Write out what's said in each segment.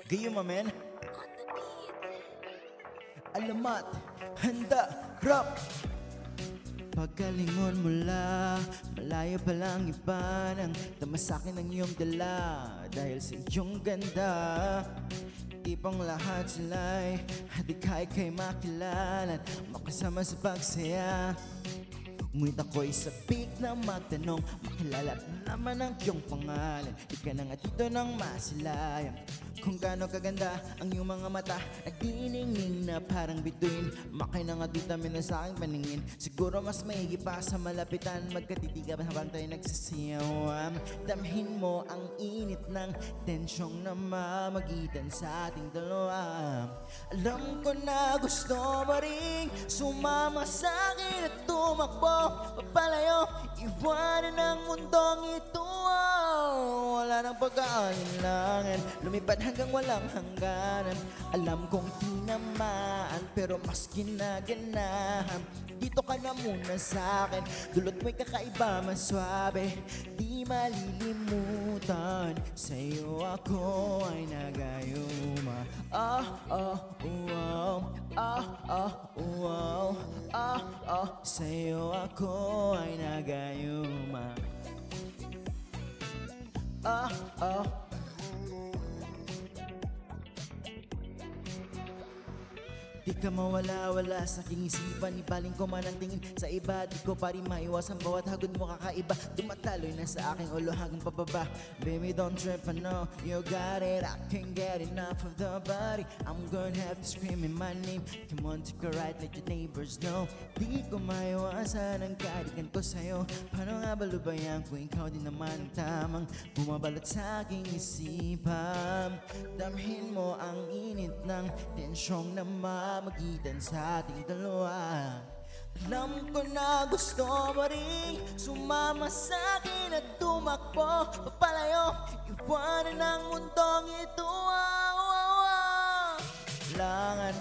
Gayuma, men. Alamat, handa, rap. Pagkalingon mula, malayo pa lang iba nang tamasakin ang iyong dala. Dahil sa iyong ganda, ibang lahat sila'y hadikay kay makilalan, makasama sa pagsaya. Ngunit ako'y sabik na magtanong, makilala at naman ang iyong pangalan. Di ka na nga dito ng masilayang. Kung gaano kaganda ang iyong mga mata, nagdiningning na parang bituin. Makay na nga ditamin na sa aking paningin. Siguro mas maigi pa sa malapitan, magkatitigan habang tayo nagsasayaw. Damhin mo ang init ng tensyong namamagitan sa ating dalawa. Alam ko na gusto mo ring sumama sa akin at tumakbo papalayo, iwanan ang mundong ito. Wala nang pag-aalinlangan, lumipad hanggang walang hangganan. Alam kong tinamaan pero mas ginaganahan. Dito ka na muna sa'kin, dulot mo'y kakaiba, mas swabe, di malilimutan. Sa'yo ako ay nagayuma. Sa'yo ako ay nagayuma. Di ka mawala-wala sa aking isipan. Ibaling ko man ang tingin sa iba, di ko pa rin maiwasan. Bawat hagod mo kakaiba, tumataloy na sa aking ulo hanggang pababa. Baby, don't trip, I know you got it. I can't get enough of the body. I'm gonna have to scream in my name. Come on, take a ride, let your neighbors know. Di ko maiwasan ang karikan ko sa'yo. Paano nga balubayan kung ikaw din naman ang tamang bumabalot sa aking isipan? Damhin mo ang init ng tensyong namamagitan sa ating dalawa. Alam ko na gusto mo rin sumama sa akin at tumakbo papalayo, iwanan ang mundong ito. Langan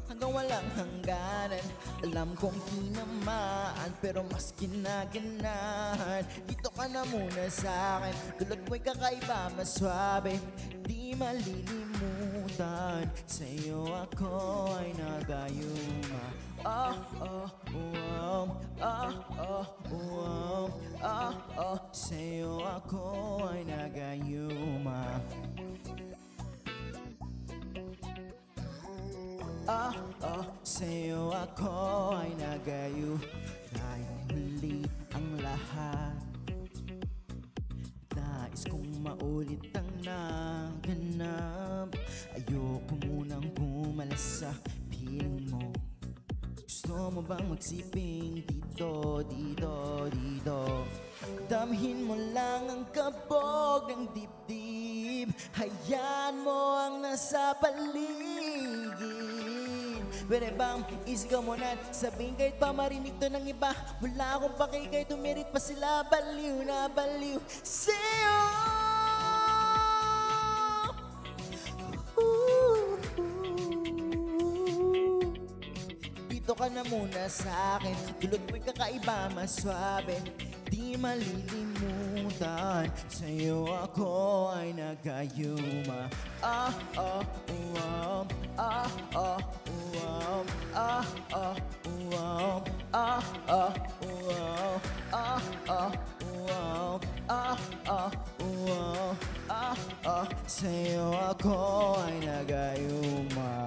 hanggang walang hangganan. Alam kong tinamaan pero mas ginaganahan. Dito ka na muna sa'kin, dulot mo'y kakaiba, mas swabe, di malilimutan. Sa'yo ako ay nagayuma. Sa'yo ako ay nagayuma. Sa'yo ako ay nagayo. Tayong huli ang lahat. Nais kong maulit ang naganap. Ayoko munang pumalas sa piling mo. Gusto mo bang magsiping dito, dito, dito? Damhin mo lang ang kabog ng dibdib. Hayaan mo ang nasa paligid. Pwede bang isigaw mo na sabihin kahit pa marinig to ng iba? Wala akong paki kahit tumirit pa sila. Baliw na baliw sa'yo. Dito ka na muna sa'kin, dulot mo'y kakaiba, mas swabe, di malilimutan. Sa'yo ako ay nagayuma. Sa'yo ako ay nagayuma.